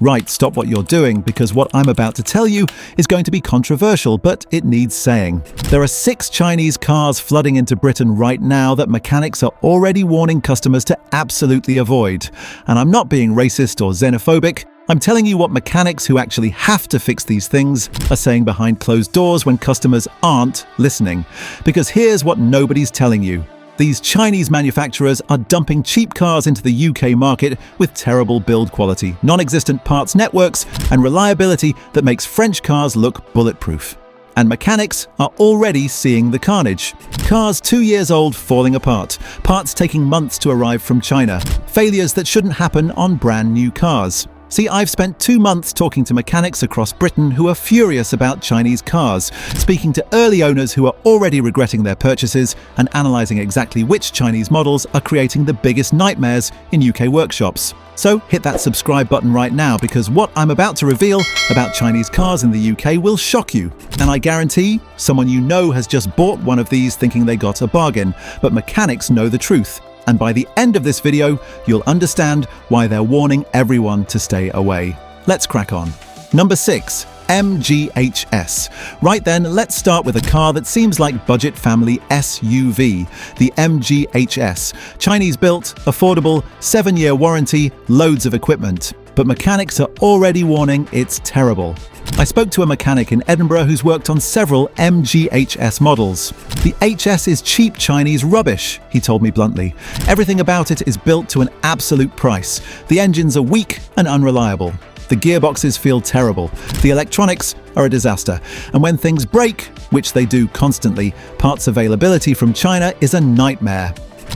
Right, stop what you're doing, because what I'm about to tell you is going to be controversial, but it needs saying. There are 6 Chinese cars flooding into Britain right now that mechanics are already warning customers to absolutely avoid. And I'm not being racist or xenophobic. I'm telling you what mechanics who actually have to fix these things are saying behind closed doors when customers aren't listening. Because here's what nobody's telling you. These Chinese manufacturers are dumping cheap cars into the UK market with terrible build quality, non-existent parts networks, and reliability that makes French cars look bulletproof. And mechanics are already seeing the carnage. Cars 2 years old falling apart, parts taking months to arrive from China, failures that shouldn't happen on brand new cars. See, I've spent 2 months talking to mechanics across Britain who are furious about Chinese cars, speaking to early owners who are already regretting their purchases, and analysing exactly which Chinese models are creating the biggest nightmares in UK workshops. So hit that subscribe button right now, because what I'm about to reveal about Chinese cars in the UK will shock you. And I guarantee someone you know has just bought one of these thinking they got a bargain, but mechanics know the truth. And by the end of this video, you'll understand why they're warning everyone to stay away. Let's crack on. Number 6. MGHS. Right then, let's start with a car that seems like budget family SUV, the MGHS. Chinese built, affordable, 7-year warranty, loads of equipment. But mechanics are already warning it's terrible. I spoke to a mechanic in Edinburgh who's worked on several MGHS models. The HS is cheap Chinese rubbish, he told me bluntly. Everything about it is built to an absolute price. The engines are weak and unreliable. The gearboxes feel terrible. The electronics are a disaster. And when things break, which they do constantly, parts availability from China is a nightmare.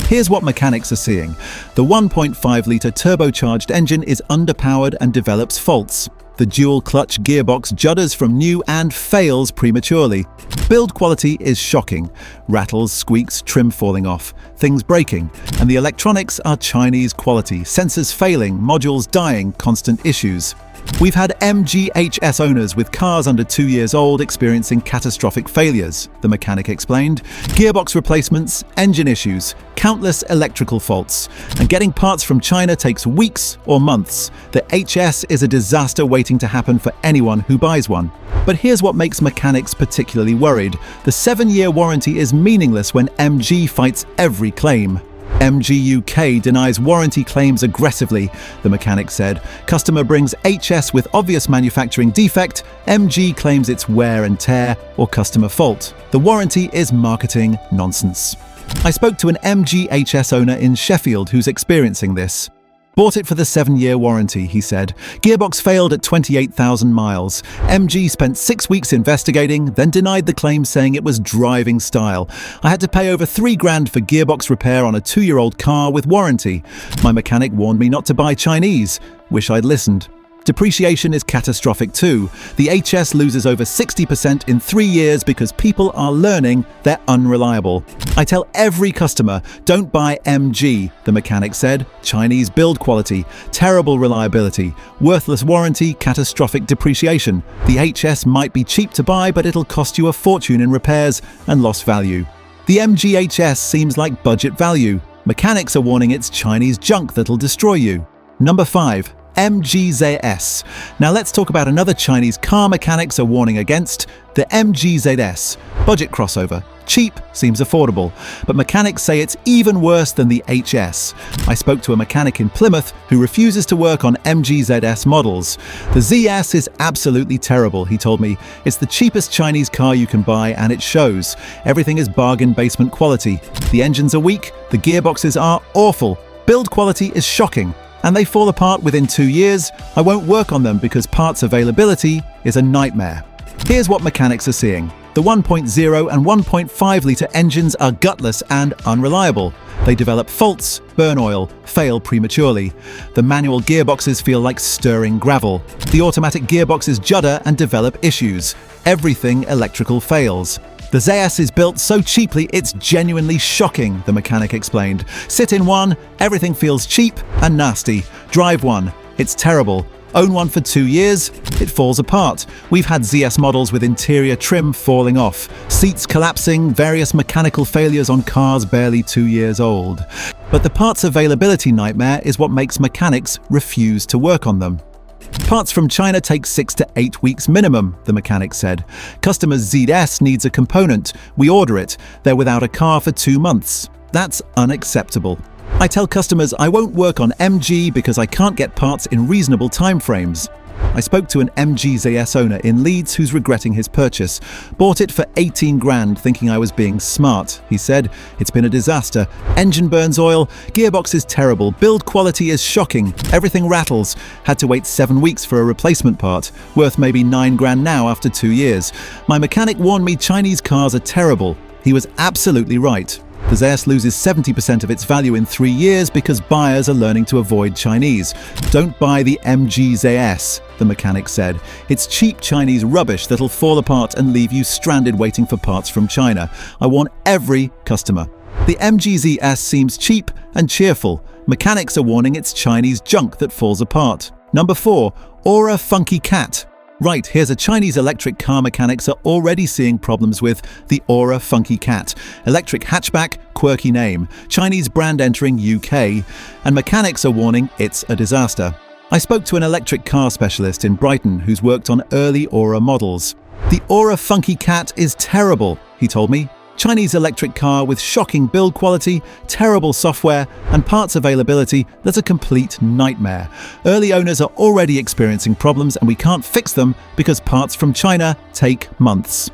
Here's what mechanics are seeing. The 1.5-litre turbocharged engine is underpowered and develops faults. The dual-clutch gearbox judders from new and fails prematurely. Build quality is shocking. Rattles, squeaks, trim falling off, things breaking. And the electronics are Chinese quality. Sensors failing, modules dying, constant issues. We've had MGHS owners with cars under 2 years old experiencing catastrophic failures, the mechanic explained. Gearbox replacements, engine issues, countless electrical faults. And getting parts from China takes weeks or months. The HS is a disaster waiting to happen for anyone who buys one. But here's what makes mechanics particularly worried. The 7-year warranty is meaningless when MG fights every claim. MG UK denies warranty claims aggressively, the mechanic said. Customer brings HS with obvious manufacturing defect, MG claims it's wear and tear or customer fault. The warranty is marketing nonsense. I spoke to an MGHS owner in Sheffield who's experiencing this. Bought it for the 7-year warranty, he said. Gearbox failed at 28,000 miles. MG spent 6 weeks investigating, then denied the claim saying it was driving style. I had to pay over $3,000 for gearbox repair on a 2-year-old car with warranty. My mechanic warned me not to buy Chinese. Wish I'd listened. Depreciation is catastrophic too. The HS loses over 60% in 3 years because people are learning they're unreliable. I tell every customer, don't buy MG, the mechanic said. Chinese build quality, terrible reliability, worthless warranty, catastrophic depreciation. The HS might be cheap to buy, but it'll cost you a fortune in repairs and lost value. The MGHS seems like budget value. Mechanics are warning it's Chinese junk that'll destroy you. Number 5. MGZS. Now let's talk about another Chinese car mechanics are warning against, the MGZS. Budget crossover. Cheap seems affordable, but mechanics say it's even worse than the HS. I spoke to a mechanic in Plymouth who refuses to work on MGZS models. The ZS is absolutely terrible, he told me. It's the cheapest Chinese car you can buy and it shows. Everything is bargain basement quality. The engines are weak, the gearboxes are awful. Build quality is shocking. And they fall apart within 2 years. I won't work on them because parts availability is a nightmare. Here's what mechanics are seeing. The 1.0 and 1.5-litre engines are gutless and unreliable. They develop faults, burn oil, fail prematurely. The manual gearboxes feel like stirring gravel. The automatic gearboxes judder and develop issues. Everything electrical fails. The ZS is built so cheaply it's genuinely shocking, the mechanic explained. Sit in one, everything feels cheap and nasty. Drive one, it's terrible. Own one for 2 years, it falls apart. We've had ZS models with interior trim falling off, seats collapsing, various mechanical failures on cars barely 2 years old. But the parts availability nightmare is what makes mechanics refuse to work on them. Parts from China take 6 to 8 weeks minimum, the mechanic said. Customer's ZS needs a component. We order it. They're without a car for 2 months. That's unacceptable. I tell customers I won't work on MG because I can't get parts in reasonable timeframes. I spoke to an MG ZS owner in Leeds who's regretting his purchase. Bought it for 18 grand thinking I was being smart. He said, "It's been a disaster. Engine burns oil, gearbox is terrible, build quality is shocking, everything rattles. Had to wait 7 weeks for a replacement part, worth maybe 9 grand now after 2 years. My mechanic warned me Chinese cars are terrible. He was absolutely right." The ZS loses 70% of its value in 3 years because buyers are learning to avoid Chinese. Don't buy the MG ZS, the mechanic said. It's cheap Chinese rubbish that'll fall apart and leave you stranded waiting for parts from China. I warn every customer. The MG ZS seems cheap and cheerful. Mechanics are warning it's Chinese junk that falls apart. Number 4, ORA Funky Cat. Right, here's a Chinese electric car mechanics are already seeing problems with the ORA Funky Cat. Electric hatchback, quirky name. Chinese brand entering UK. And mechanics are warning it's a disaster. I spoke to an electric car specialist in Brighton who's worked on early ORA models. The ORA Funky Cat is terrible, he told me. Chinese electric car with shocking build quality, terrible software, and parts availability that's a complete nightmare. Early owners are already experiencing problems and we can't fix them because parts from China take months.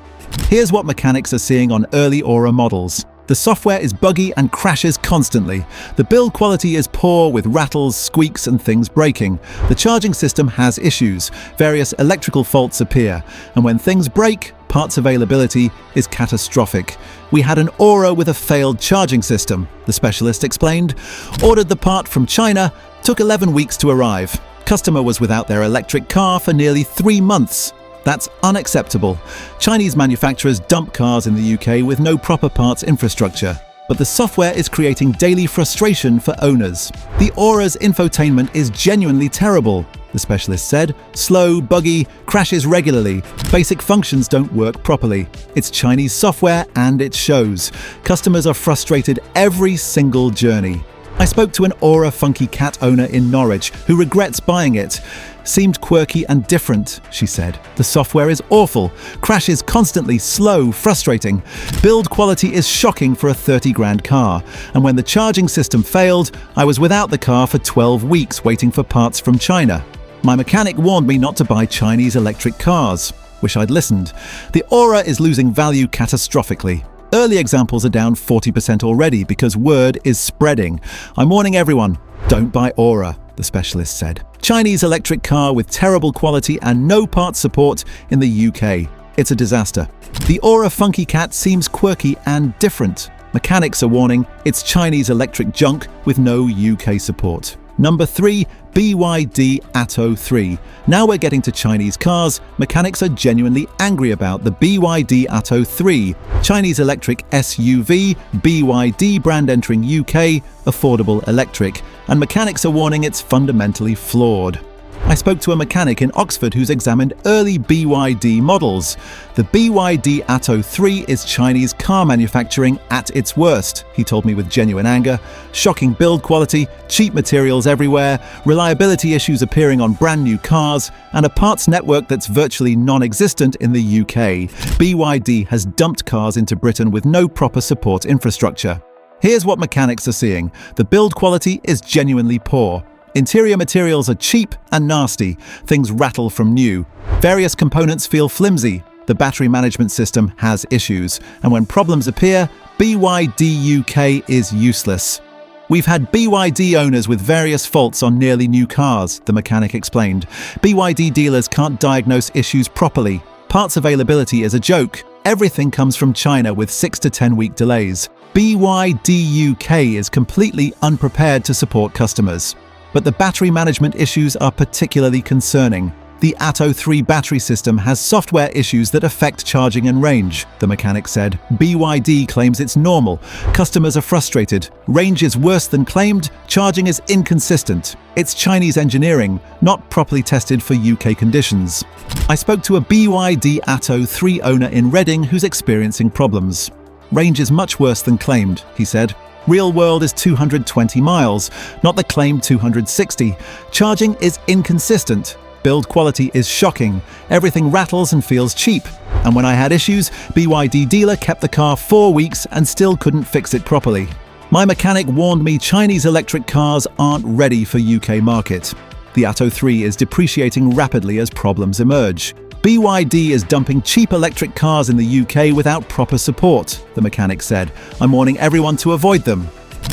Here's what mechanics are seeing on early ORA models. The software is buggy and crashes constantly. The build quality is poor with rattles, squeaks and things breaking. The charging system has issues. Various electrical faults appear. And when things break, parts availability is catastrophic. We had an ORA with a failed charging system, the specialist explained. Ordered the part from China, took 11 weeks to arrive. Customer was without their electric car for nearly 3 months. That's unacceptable. Chinese manufacturers dump cars in the UK with no proper parts infrastructure. But the software is creating daily frustration for owners. The ORA's infotainment is genuinely terrible, the specialist said. Slow, buggy, crashes regularly. Basic functions don't work properly. It's Chinese software and it shows. Customers are frustrated every single journey. I spoke to an ORA Funky Cat owner in Norwich who regrets buying it. Seemed quirky and different, she said. The software is awful. Crashes constantly, slow, frustrating. Build quality is shocking for a 30 grand car. And when the charging system failed, I was without the car for 12 weeks waiting for parts from China. My mechanic warned me not to buy Chinese electric cars. Wish I'd listened. The ORA is losing value catastrophically. Early examples are down 40% already because word is spreading. I'm warning everyone, don't buy ORA, the specialist said. Chinese electric car with terrible quality and no parts support in the UK. It's a disaster. The ORA Funky Cat seems quirky and different. Mechanics are warning it's Chinese electric junk with no UK support. Number 3, BYD Atto 3. Now we're getting to Chinese cars. Mechanics are genuinely angry about the BYD Atto 3. Chinese electric SUV, BYD brand entering UK, affordable electric. And mechanics are warning it's fundamentally flawed. I spoke to a mechanic in Oxford who's examined early BYD models. The BYD Atto 3 is Chinese car manufacturing at its worst, he told me with genuine anger. Shocking build quality, cheap materials everywhere, reliability issues appearing on brand new cars, and a parts network that's virtually non-existent in the UK. BYD has dumped cars into Britain with no proper support infrastructure. Here's what mechanics are seeing. The build quality is genuinely poor. Interior materials are cheap and nasty. Things rattle from new. Various components feel flimsy. The battery management system has issues. And when problems appear, BYD UK is useless. We've had BYD owners with various faults on nearly new cars, the mechanic explained. BYD dealers can't diagnose issues properly. Parts availability is a joke. Everything comes from China with 6 to 10 week delays. BYD UK is completely unprepared to support customers. But the battery management issues are particularly concerning. The Atto 3 battery system has software issues that affect charging and range, the mechanic said. BYD claims it's normal. Customers are frustrated. Range is worse than claimed. Charging is inconsistent. It's Chinese engineering, not properly tested for UK conditions. I spoke to a BYD Atto 3 owner in Reading who's experiencing problems. Range is much worse than claimed, he said. Real world is 220 miles, not the claimed 260. Charging is inconsistent. Build quality is shocking. Everything rattles and feels cheap. And when I had issues, BYD dealer kept the car 4 weeks and still couldn't fix it properly. My mechanic warned me Chinese electric cars aren't ready for UK market. The Atto 3 is depreciating rapidly as problems emerge. BYD is dumping cheap electric cars in the UK without proper support, the mechanic said. I'm warning everyone to avoid them.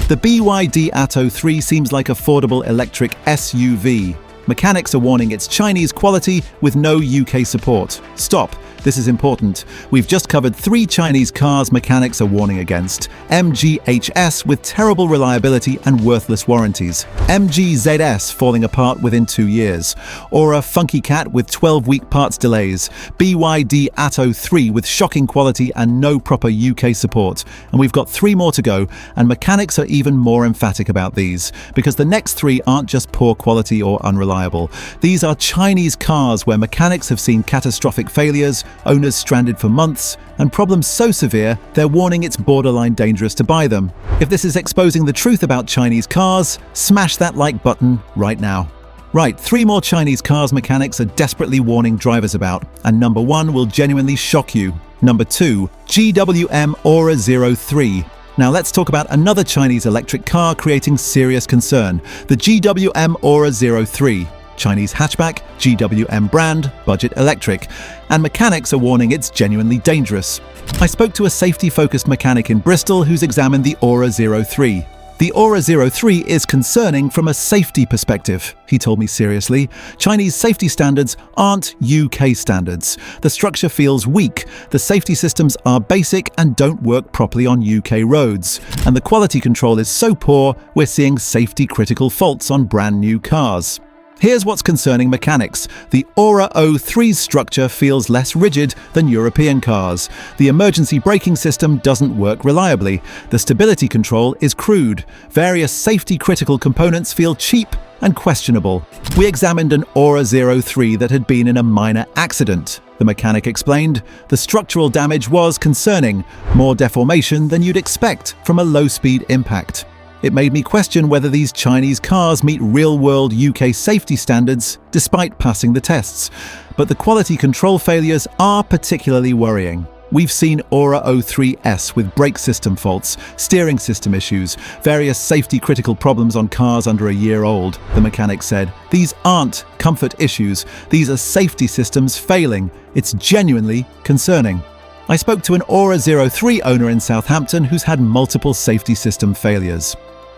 The BYD Atto 3 seems like affordable electric SUV. Mechanics are warning it's Chinese quality with no UK support. Stop. This is important. We've just covered 3 Chinese cars mechanics are warning against. MG-HS with terrible reliability and worthless warranties. MG-ZS falling apart within 2 years. ORA Funky Cat with 12-week parts delays. BYD Atto 3 with shocking quality and no proper UK support. And we've got 3 more to go, and mechanics are even more emphatic about these, because the next 3 aren't just poor quality or unreliable. These are Chinese cars where mechanics have seen catastrophic failures, owners stranded for months, and problems so severe they're warning it's borderline dangerous to buy them. If this is exposing the truth about Chinese cars, smash that like button right now. Right, 3 more Chinese cars mechanics are desperately warning drivers about, and number 1 will genuinely shock you. Number 2, GWM ORA 03. Now let's talk about another Chinese electric car creating serious concern, the GWM ORA 03. Chinese hatchback, GWM brand, budget electric, and mechanics are warning it's genuinely dangerous. I spoke to a safety-focused mechanic in Bristol who's examined the ORA 03. The ORA 03 is concerning from a safety perspective, he told me seriously. Chinese safety standards aren't UK standards. The structure feels weak, the safety systems are basic and don't work properly on UK roads, and the quality control is so poor we're seeing safety-critical faults on brand new cars. Here's what's concerning mechanics. The ORA 03's structure feels less rigid than European cars. The emergency braking system doesn't work reliably. The stability control is crude. Various safety-critical components feel cheap and questionable. We examined an ORA 03 that had been in a minor accident. The mechanic explained, the structural damage was concerning, more deformation than you'd expect from a low-speed impact. It made me question whether these Chinese cars meet real-world UK safety standards despite passing the tests. But the quality control failures are particularly worrying. We've seen ORA 03S with brake system faults, steering system issues, various safety-critical problems on cars under a year old, the mechanic said. These aren't comfort issues, these are safety systems failing. It's genuinely concerning. I spoke to an ORA 03 owner in Southampton who's had multiple safety system failures.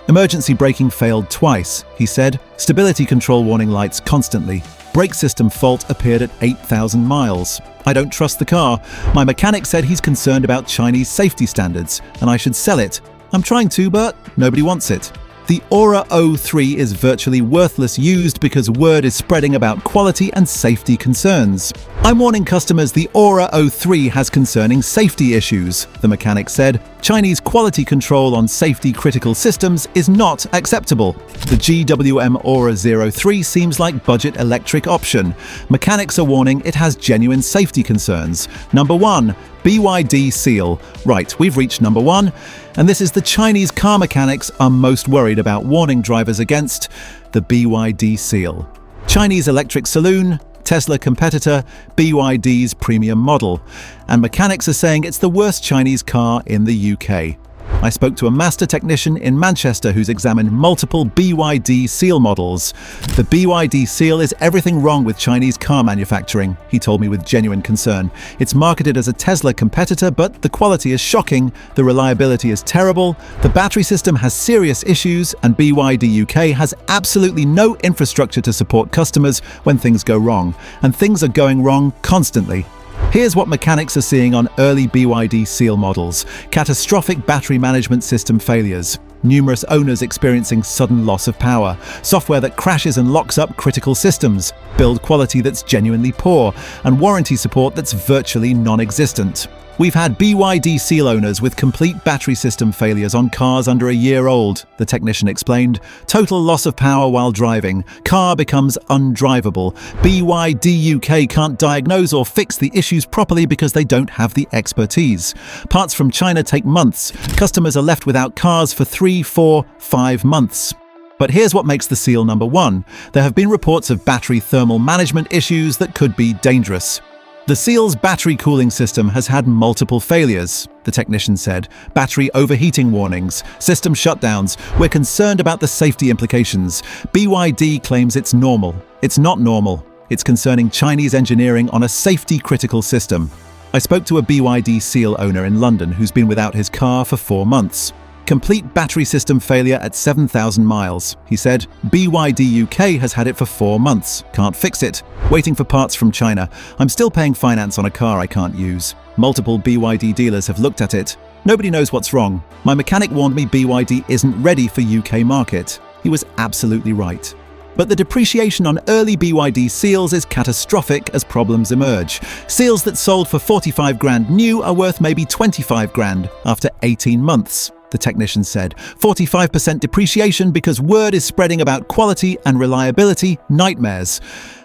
Emergency braking failed twice, he said. Stability control warning lights constantly. Brake system fault appeared at 8,000 miles. I don't trust the car. My mechanic said he's concerned about Chinese safety standards, and I should sell it. I'm trying to, but nobody wants it. The ORA 03 is virtually worthless used because word is spreading about quality and safety concerns. I'm warning customers the ORA 03 has concerning safety issues, the mechanic said. Chinese quality control on safety-critical systems is not acceptable. The GWM ORA 03 seems like budget electric option. Mechanics are warning it has genuine safety concerns. Number 1, BYD Seal. Right, we've reached number 1, and this is the Chinese car mechanics are most worried about warning drivers against the BYD Seal. Chinese electric saloon, Tesla competitor, BYD's premium model, and mechanics are saying it's the worst Chinese car in the UK. I spoke to a master technician in Manchester who's examined multiple BYD Seal models. The BYD Seal is everything wrong with Chinese car manufacturing, he told me with genuine concern. It's marketed as a Tesla competitor, but the quality is shocking, the reliability is terrible, the battery system has serious issues, and BYD UK has absolutely no infrastructure to support customers when things go wrong. And things are going wrong constantly. Here's what mechanics are seeing on early BYD Seal models. Catastrophic battery management system failures. Numerous owners experiencing sudden loss of power. Software that crashes and locks up critical systems. Build quality that's genuinely poor. And warranty support that's virtually non-existent. We've had BYD Seal owners with complete battery system failures on cars under a year old, the technician explained. Total loss of power while driving. Car becomes undrivable. BYD UK can't diagnose or fix the issues properly because they don't have the expertise. Parts from China take months. Customers are left without cars for 3, 4, 5 months. But here's what makes the Seal number one. There have been reports of battery thermal management issues that could be dangerous. The Seal's battery cooling system has had multiple failures, the technician said. Battery overheating warnings, system shutdowns. We're concerned about the safety implications. BYD claims it's normal. It's not normal. It's concerning Chinese engineering on a safety-critical system. I spoke to a BYD Seal owner in London who's been without his car for 4 months. Complete battery system failure at 7,000 miles. He said, BYD UK has had it for 4 months. Can't fix it. Waiting for parts from China. I'm still paying finance on a car I can't use. Multiple BYD dealers have looked at it. Nobody knows what's wrong. My mechanic warned me BYD isn't ready for UK market. He was absolutely right. But the depreciation on early BYD Seals is catastrophic as problems emerge. Seals that sold for 45 grand new are worth maybe 25 grand after 18 months. The technician said. 45% depreciation because word is spreading about quality and reliability nightmares.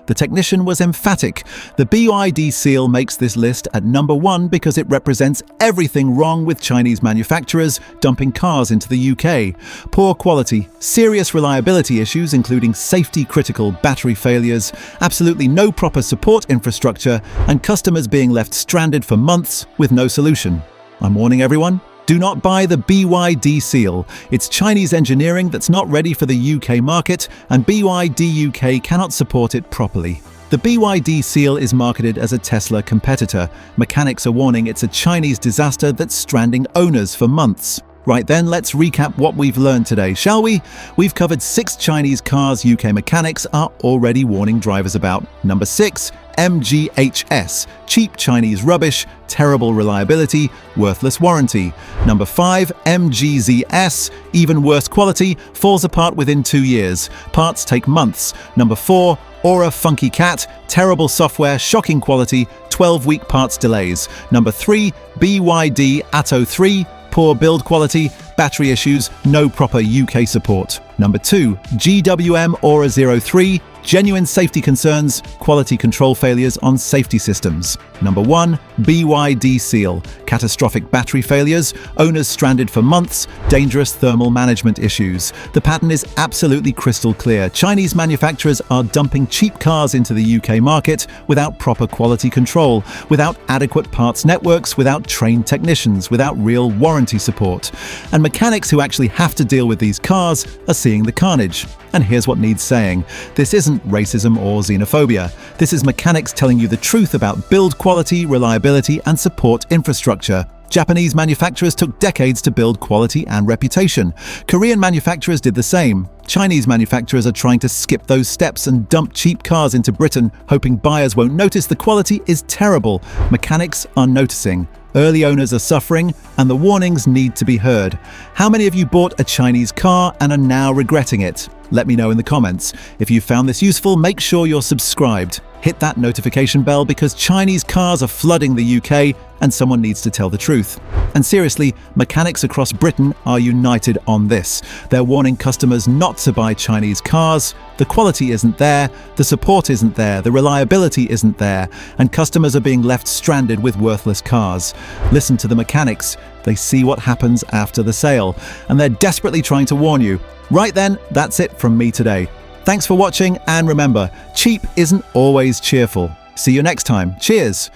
The technician was emphatic. The BYD Seal makes this list at number one because it represents everything wrong with Chinese manufacturers dumping cars into the UK. Poor quality, serious reliability issues including safety-critical battery failures, absolutely no proper support infrastructure, and customers being left stranded for months with no solution. I'm warning everyone. Do not buy the BYD Seal. It's Chinese engineering that's not ready for the UK market, and BYD UK cannot support it properly. The BYD Seal is marketed as a Tesla competitor. Mechanics are warning it's a Chinese disaster that's stranding owners for months. Right then, let's recap what we've learned today, shall we? We've covered 6 Chinese cars UK mechanics are already warning drivers about. Number 6, MGHS, cheap Chinese rubbish, terrible reliability, worthless warranty. Number 5, MGZS, even worse quality, falls apart within 2 years. Parts take months. Number 4, ORA Funky Cat, terrible software, shocking quality, 12-week parts delays. Number 3, BYD Atto 3, poor build quality, battery issues, no proper UK support. Number 2, GWM ORA 03, genuine safety concerns, quality control failures on safety systems. Number 1, BYD Seal, catastrophic battery failures, owners stranded for months, dangerous thermal management issues. The pattern is absolutely crystal clear. Chinese manufacturers are dumping cheap cars into the UK market without proper quality control, without adequate parts networks, without trained technicians, without real warranty support. And mechanics who actually have to deal with these cars are seeing the carnage. And here's what needs saying. This isn't racism or xenophobia. This is mechanics telling you the truth about build quality, reliability, and support infrastructure. Japanese manufacturers took decades to build quality and reputation. Korean manufacturers did the same. Chinese manufacturers are trying to skip those steps and dump cheap cars into Britain, hoping buyers won't notice the quality is terrible. Mechanics are noticing. Early owners are suffering, and the warnings need to be heard. How many of you bought a Chinese car and are now regretting it? Let me know in the comments. If you found this useful, make sure you're subscribed. Hit that notification bell because Chinese cars are flooding the UK and someone needs to tell the truth. And seriously, mechanics across Britain are united on this. They're warning customers not to buy Chinese cars. The quality isn't there, the support isn't there, the reliability isn't there, and customers are being left stranded with worthless cars. Listen to the mechanics. They see what happens after the sale, and they're desperately trying to warn you. Right then, that's it from me today. Thanks for watching, and remember, cheap isn't always cheerful. See you next time. Cheers!